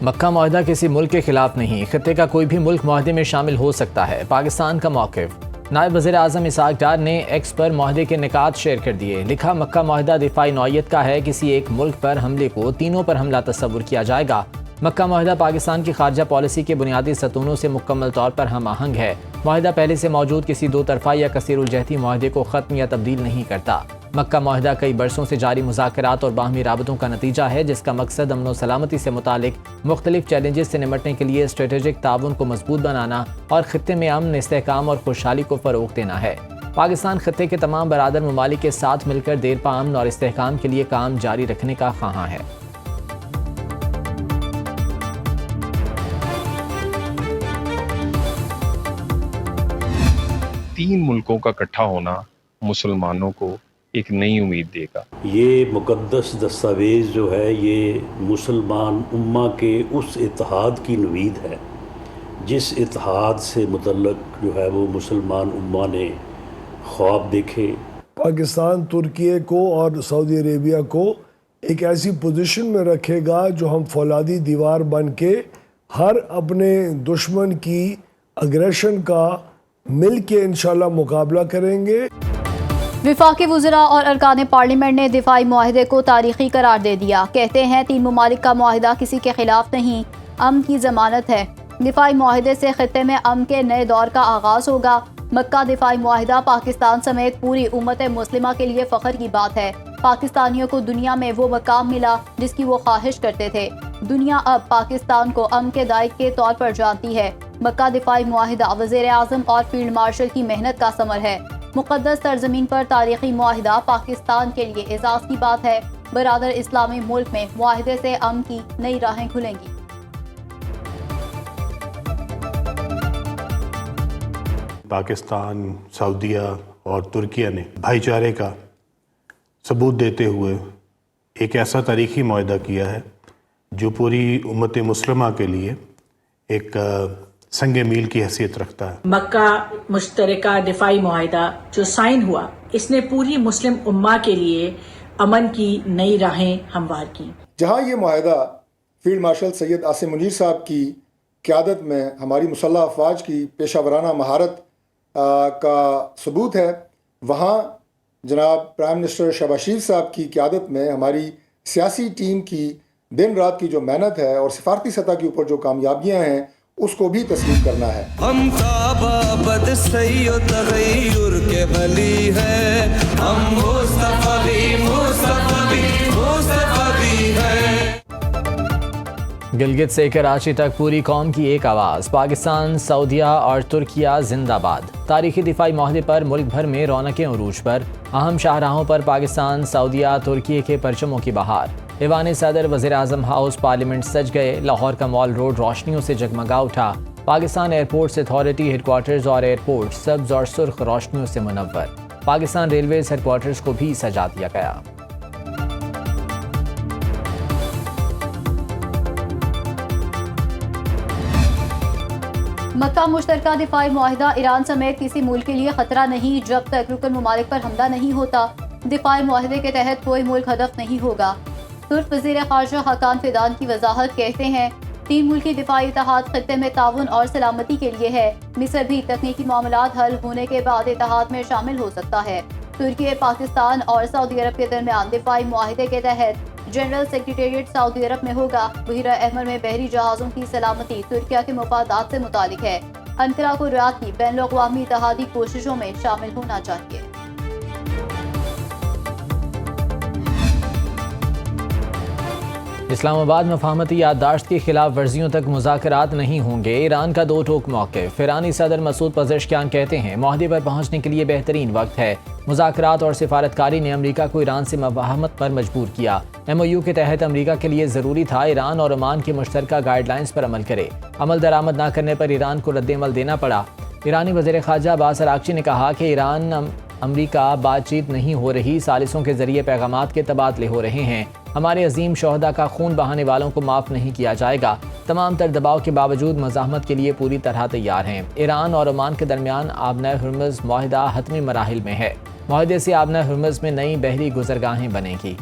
मक्का मुआहदा किसी मुल्क के खिलाफ नहीं, खित्ते का कोई भी मुल्क मुआहदे में शामिल हो सकता है। पाकिस्तान का मौक़िफ़। नायब वज़ीर आज़म इसहाक़ डार ने एक्स पर मुआहदे के निकात शेयर कर दिए। लिखा, मक्का मुआहदा दिफाई नौइयत का है, किसी एक मुल्क पर हमले को तीनों पर हमला तस्वुर किया जाएगा। मक्का मुआहदा पाकिस्तान की खारजा पॉलिसी के बुनियादी सतूनों से मुकम्मल तौर पर हम आहंग है। मुआहदा पहले से मौजूद किसी दो तरफ़ा या कसीरुल-जहती मुआहदे को ख़त्म या तब्दील नहीं करता। मक्का मुआहदा कई बरसों से जारी मुज़ाकरात और बाहमी राबतों का नतीजा है, जिसका मकसद अमन और सलामती से मुतालिक मुख्तलिफ चैलेंजेस से निपटने के लिए स्ट्रेटेजिक ताउन को मजबूत बनाना और खित्ते में अमन, इस्तेहकाम और खुशहाली को फ़रोग़ देना है। पाकिस्तान खित्ते के तमाम बरादर ममालिक के साथ मिलकर देरपा अमन और इस्तेहकाम के लिए काम जारी रखने का ख्वाहां है। तीन मुल्कों का इकट्ठा होना मुसलमानों को एक नई उम्मीद देगा। ये मुक़द्दस दस्तावेज़ जो है ये मुसलमान उम्मा के उस इत्तेहाद की नवीद है जिस इत्तेहाद से मुतल्लक जो है वो मुसलमान उम्मा ने ख्वाब देखे। पाकिस्तान तुर्की को और सऊदी अरेबिया को एक ऐसी पोजीशन में रखेगा जो हम फौलादी दीवार बन के हर अपने दुश्मन की अग्रेशन का मिल के इंशाल्लाह मुकाबला करेंगे। वफाकी वुज़रा और अरकान पार्लियामेंट ने दिफाई मुआहदे को तारीखी करार दे दिया। कहते हैं तीन ममालिक का मुआहदा किसी के खिलाफ नहीं, अमन की जमानत है। दिफाई मुआहदे से खित्ते में अमन के नए दौर का आगाज होगा। मक्का दिफाई मुआहदा पाकिस्तान समेत पूरी उम्मत मुस्लिमा के लिए फ़ख्र की बात है। पाकिस्तानियों को दुनिया में वो मकाम मिला जिसकी वो ख्वाहिश करते थे। दुनिया अब पाकिस्तान को अमन के दायक के तौर पर जानती है। मक्का दिफाई मुआहदा वज़ीर आज़म और फील्ड मार्शल की मेहनत का समर है। मुक़द्दस सरज़मीन पर तारीखी मुआहदा पाकिस्तान के लिए एजाज़ की बात है। बरादर इस्लामी मुल्क में मुआहदे से अमन की नई राहें खुलेंगी। पाकिस्तान, सऊदीया और तुर्किया ने भाईचारे का सबूत देते हुए एक ऐसा तारीखी मुआहदा किया है जो पूरी उम्मत मुस्लिमा के लिए एक संगे मील की हैसियत रखता है। मक्का मुश्तरका दिफाई मुआहदा जो साइन हुआ, इसने पूरी मुस्लिम उम्मा के लिए अमन की नई राहें हमवार की। जहाँ ये मुआहदा फील्ड मार्शल सैयद आसिम मुनीर साहब की क़यादत में हमारी मुसल्लह अफवाज की पेशावराना महारत का सबूत है, वहाँ जनाब प्राइम मिनिस्टर शहबाज शरीफ साहब की क़यादत में हमारी सियासी टीम की दिन रात की जो मेहनत है और सिफारती सतह के ऊपर जो कामयाबियाँ हैं उसको भी तस्लीम करना है। हम के बली है, हम मुस्तफा भी है। गिलगित से कराची तक पूरी कौम की एक आवाज़। पाकिस्तान, सऊदीया और तुर्किया जिंदाबाद। तारीखी दिफाई मुआहदे पर मुल्क भर में रौनकें उरूज पर। अहम शाहराहों पर पाकिस्तान, सऊदीया, तुर्की के परचमों की बहार। ईवान सदर, वज़ीर आज़म हाउस, पार्लियामेंट सज गए। लाहौर का मॉल रोड रोशनियों से जगमगा उठा। पाकिस्तान एयरपोर्ट्स अथॉरिटी हेडक्वार्टर्स और एयरपोर्ट सब्ज और सुर्ख रोशनियों से मुनव्वर। पाकिस्तान रेलवेज हेडक्वार्टर्स को भी सजा दिया गया। मक्का मुश्तरका दिफाई मुआहदा ईरान समेत किसी मुल्क के लिए खतरा नहीं जब तक रुकन ममालिक पर हमला नहीं होता। दिफाई मुआहदे के तहत कोई मुल्क हदफ नहीं होगा। तुर्क वज़ीर ख़ारजा हकान फिदान की वजाहत कहते हैं तीन मुल्की दिफाई इत्तेहाद खित्ते में ताउन और सलामती के लिए है। मिस्र भी तकनीकी मामलात हल होने के बाद इत्तेहाद में शामिल हो सकता है। तुर्की, पाकिस्तान और सऊदी अरब के दरमियान दिफाई मुआहदे के तहत जनरल सेक्रेटेरिएट सऊदी अरब में होगा। बहिरा अहमर में बहरी जहाज़ों की सलामती तुर्किया के मफादात से मुतालिक है। अंकारा को रियाद की बैनुल अक़वामी इत्तेहादी कोशिशों में शामिल होना चाहिए। इस्लामाबाद मफाहमती याददाश्त की खिलाफ वर्जियों तक मुज़ाकरात नहीं होंगे। ईरान का दो टोक मौक़िफ़। ईरानी सदर मसूद पज़ेश्कियान कहते हैं मुआहदे पर पहुँचने के लिए बेहतरीन वक्त है। मुज़ाकरात और सिफारतकारी ने अमरीका को ईरान से मुफ़ाहमत पर मजबूर किया। MOU के तहत अमरीका के लिए ज़रूरी था ईरान और ओमान के मुश्तरका गाइडलाइंस पर अमल करे। अमल दरामद न करने पर ईरान को रद्द-ए-अमल देना पड़ा। ईरानी वज़ीर ख़ारजा अब्बास अराग़ची ने कहा कि ईरान अमरीका बातचीत नहीं हो रही, सालिसों के ज़रिए पैगामात के तबादले हो रहे हैं। हमारे अजीम शोहदा का खून बहाने वालों को माफ़ नहीं किया जाएगा। तमाम तर दबाव के बावजूद मज़ाहमत के लिए पूरी तरह तैयार हैं। ईरान और ओमान के दरमियान आबना हुर्मुज़ मुआहदा हतमी मराहिल में है। मुआहदे से आबना हुर्मुज़ में नई बहरी गुज़रगाहें बनेंगी।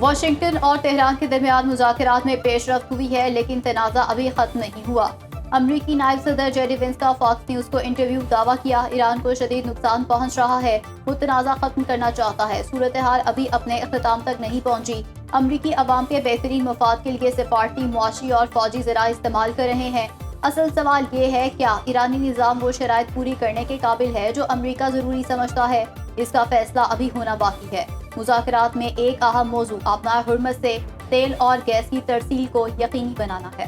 वाशिंगटन और तेहरान के दरमियान मुज़ाकरात में पेशरफ्त हुई है, लेकिन तनाज़ा अभी ख़त्म नहीं हुआ। अमरीकी नायब सदर जेडी वेंस का फॉक्स न्यूज़ को इंटरव्यू दावा किया, ईरान को शदीद नुकसान पहुंच रहा है, वो तनाज़ा ख़त्म करना चाहता है, सूरत हाल अभी अपने अख्ताम तक नहीं पहुंची। अमरीकी अवाम के बेहतरीन मफाद के लिए सिफारती, मुआशी और फौजी ज़राए इस्तेमाल कर रहे हैं। असल सवाल ये है, क्या ईरानी निज़ाम वो शराइत पूरी करने के काबिल है जो अमरीका ज़रूरी समझता है? इसका फैसला अभी होना बाकी है। मुज़ाकरात में एक अहम मौजू अपना हुर्मस से तेल और गैस की तरसील को यकीनी बनाना है।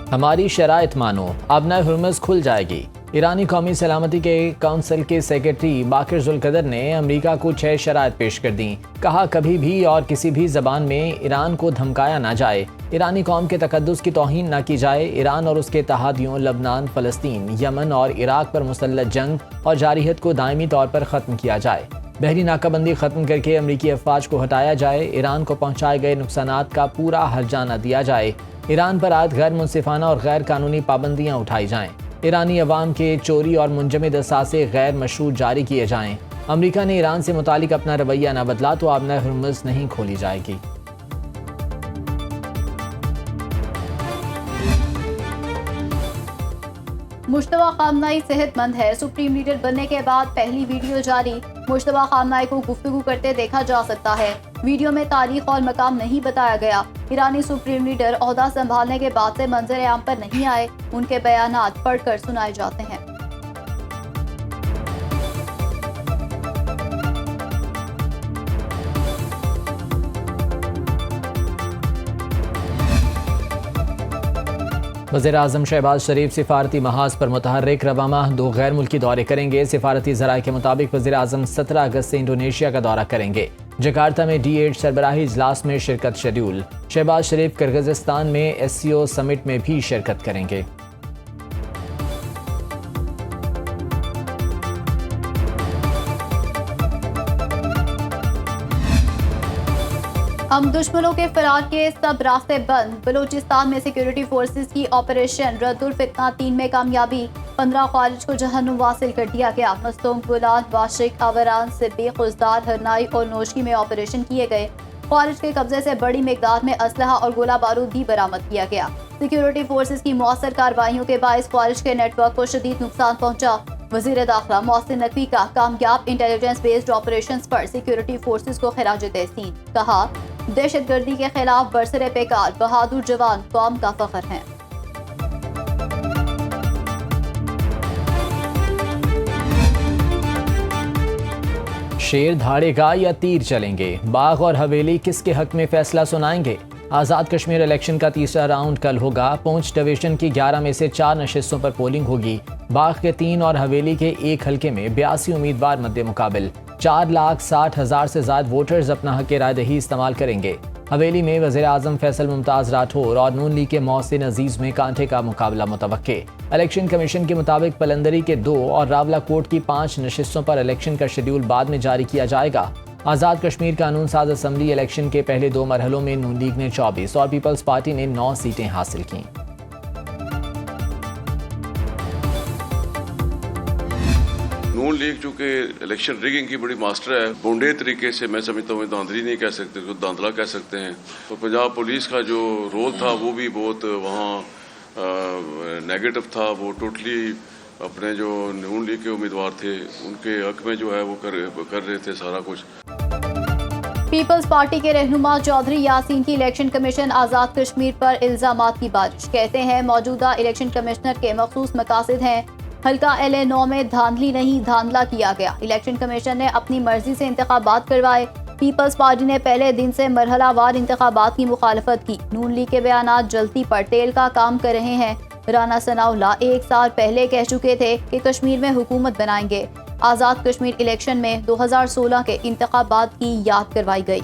हमारी शराइत मानो, अब नए हुर्मस खुल जाएगी। ईरानी कौमी सलामती के काउंसिल के सेक्रेटरी बाकिर जुल्कदर ने अमेरिका को 6 शराइत पेश कर दी। कहा, कभी भी और किसी भी ज़बान में ईरान को धमकाया ना जाए, ईरानी कौम के तकद्दुस की तौहीन ना की जाए, ईरान और उसके इत्तेहादियों लबनान, फ़लस्तीन, यमन और इराक पर मुसल्लत जंग और जारियत को दायमी तौर पर ख़त्म किया जाए। बहरी नाकाबंदी ख़त्म करके अमरीकी अफवाज को हटाया जाए, ईरान को पहुँचाए गए नुकसानात का पूरा हर्जाना दिया जाए, ईरान पर आयद गैर मुनसिफाना और गैर कानूनी पाबंदियाँ उठाई जाएँ, ईरानी अवाम के चोरी और मुंजमद असासे गैर मशरूत जारी किए जाएँ। अमरीका ने ईरान से मुतालिक अपना रवैया न बदला तो अब नए हुर्मुज़ नहीं खोली जाएगी। मुश्तबा खामनाई सेहतमंद है, सुप्रीम लीडर बनने के बाद पहली वीडियो जारी। मुश्तबा खामनाई को गुफ्तगू करते देखा जा सकता है। वीडियो में तारीख और मकाम नहीं बताया गया। ईरानी सुप्रीम लीडर ओहदा संभालने के बाद से मंजर आम पर नहीं आए, उनके बयानात पढ़कर सुनाए जाते हैं। वज़ीर-ए-आज़म शहबाज शरीफ सिफारती महाज पर मुतहर्रिक रवा माह 2 गैर मुल्की दौरे करेंगे। सिफारती ज़राए के मुताबिक वज़ीर-ए-आज़म 17 अगस्त से इंडोनेशिया का दौरा करेंगे। जकार्ता में D8 सरबराही इजलास में शिरकत शेड्यूल। शहबाज शरीफ किर्गिज़स्तान में SCO समिट में भी शिरकत करेंगे। हम दुश्मनों के फरार के सब रास्ते बंद। बलूचिस्तान में सिक्योरिटी फोर्सेस की ऑपरेशन रद्दुल फितना 3 में कामयाबी। 15 ख्वारिज को जहन्नुम वासिल कर दिया गया। मस्तूम, गुलान, वाशिक, आवरान, सिद्दीक, उज़दार, हरनाई और नोशकी में ऑपरेशन किए गए। ख्वारिज के कब्जे से बड़ी मिकदार में असलहा और गोला बारूद भी बरामद किया गया। सिक्योरिटी फोर्सेस की मौसर कार्रवाइयों के बायस ख्वारिज के नेटवर्क को शदीद नुकसान पहुंचा। वज़ीर दाखिला मोहसिन नकवी का कामयाब इंटेलिजेंस बेस्ड ऑपरेशंस पर सिक्योरिटी फोर्सेस को खिराज तहसीन। कहा, दहशतगर्दी के खिलाफ बरसरे पेकार बहादुर जवान कौम का फख्र हैं। शेर धाड़ेगा या तीर चलेंगे, बाग और हवेली किसके हक में फैसला सुनाएंगे। आज़ाद कश्मीर इलेक्शन का तीसरा राउंड कल होगा। पुंछ डिवीजन की 11 में से 4 नशिस्तों पर पोलिंग होगी। बाग के 3 और हवेली के 1 हल्के में 82 उम्मीदवार मद्दे मुकाबिल। 4,60,000 से ज़्यादा वोटर्स अपना हक रायदही इस्तेमाल करेंगे। हवेली में वज़ीर-ए-आज़म फैसल मुमताज़ राठौर और नून लीग के मोहसिन अजीज़ में कांटे का मुकाबला मुतवक्के। इलेक्शन कमीशन के मुताबिक पलंदरी के 2 और रावलाकोट की 5 नशिस्तों पर इलेक्शन का शेड्यूल बाद में जारी किया जाएगा। आज़ाद कश्मीर कानून साज असम्बली इलेक्शन के पहले 2 मरहलों में नून लीग ने 24 और पीपल्स पार्टी ने 9 सीटें हासिल की। नून लीग चूँकि इलेक्शन रिगिंग की बड़ी मास्टर है, बोंडे तरीके से मैं समझता हूँ धांधली नहीं कह सकते, उसको धांधला कह सकते हैं। तो पंजाब पुलिस का जो रोल था वो भी बहुत वहाँ नेगेटिव था। वो टोटली अपने जो नून लीग के उम्मीदवार थे उनके हक में जो है वो कर रहे थे सारा कुछ। पीपल्स पार्टी के रहनुमा चौधरी यासीन की इलेक्शन कमीशन आज़ाद कश्मीर पर इल्जामात की बारिश। कहते हैं मौजूदा इलेक्शन कमिश्नर के मखसूस मकासद हैं। हल्का LA9 में धांधली नहीं धांधला किया गया। इलेक्शन कमीशन ने अपनी मर्जी से इंतखाबात करवाए। पीपल्स पार्टी ने पहले दिन से मरहलावार इंतखाबात की मुखालफत की। नून लीग के बयानात जल्दी पर तेल का काम कर रहे हैं। राना सनाउल्लाह 1 साल पहले कह चुके थे कि कश्मीर में हुकूमत बनाएंगे। आज़ाद कश्मीर इलेक्शन में 2016 के इंतखाबात की याद करवाई गई।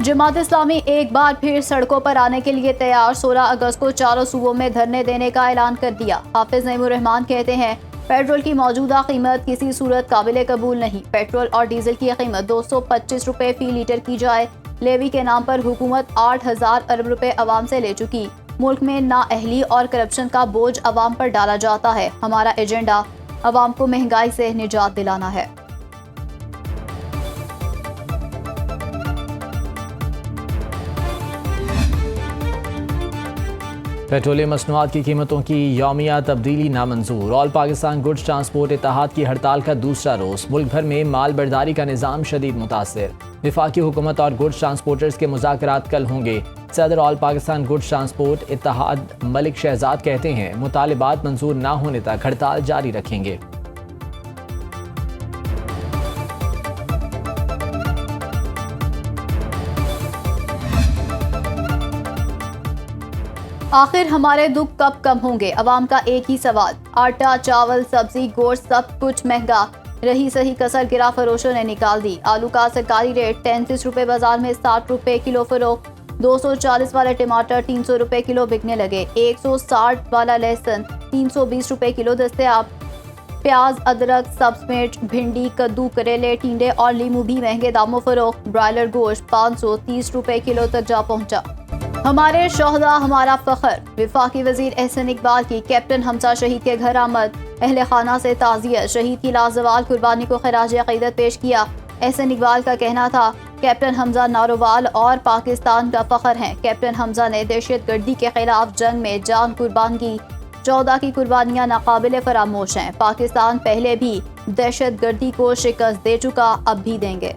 जमात इस्लामी एक बार फिर सड़कों पर आने के लिए तैयार। 16 अगस्त को चारों सूबों में धरने देने का ऐलान कर दिया। हाफिज नईमुर रहमान कहते हैं, पेट्रोल की मौजूदा कीमत किसी सूरत काबिल कबूल नहीं। पेट्रोल और डीजल की कीमत 225 रुपए फी लीटर की जाए, लेवी के नाम पर हुकूमत 8,000 अरब रुपए अवाम से ले चुकी। मुल्क में नाअहली और करप्शन का बोझ अवाम पर डाला जाता है। हमारा एजेंडा अवाम को महंगाई से निजात दिलाना है। पेट्रोलियम मसनूआत की कीमतों की यौमिया तब्दीली नामंजूर। ऑल पाकिस्तान गुड्स ट्रांसपोर्ट इत्तेहाद की हड़ताल का दूसरा रोज़। मुल्क भर में माल बर्दारी का निज़ाम शदीद मुतासिर। वफाकी हुकूमत और गुड्स ट्रांसपोर्टर्स के मुज़ाकरात कल होंगे। सदर ऑल पाकिस्तान गुड्स ट्रांसपोर्ट इत्तेहाद मलिक शहजाद कहते हैं मुतालिबात मंजूर न होने तक हड़ताल जारी रखेंगे। आखिर हमारे दुख कब कम होंगे? अवाम का एक ही सवाल। आटा, चावल, सब्जी, गोश्त सब कुछ महंगा। रही सही कसर गिरा फरोशों ने निकाल दी। आलू का सरकारी रेट 33 रुपए बाजार में 60 रुपए किलो फरोख्त। 240 वाला टमाटर 300 रुपए किलो बिकने लगे। 160 वाला लहसुन 320 रुपए किलो दस्तयाब। प्याज, अदरक, सब्ज मिर्च, भिंडी, कद्दू, करेले, टिंडे और लीमू भी महंगे दामों फरोख्त। ब्रॉयलर गोश्त 530 रुपए किलो तक जा पहुंचा। हमारे शोहदा हमारा फख्र। वफाकी वजीर एहसन इकबाल की कैप्टन हमजा शहीद के घर आमद। अहले खाना से ताज़ियत। शहीद की लाजवाल कुर्बानी को खराज अक़ीदत पेश किया। एहसन इकबाल का कहना था कैप्टन हमजा नारोवाल और पाकिस्तान का फख्र हैं। कैप्टन हमजा ने दहशत गर्दी के खिलाफ जंग में जान कुर्बान की। 14 की कुर्बानियां नाकाबिले फरामोश हैं। पाकिस्तान पहले भी दहशत गर्दी को शिकस्त दे चुका, अब भी देंगे।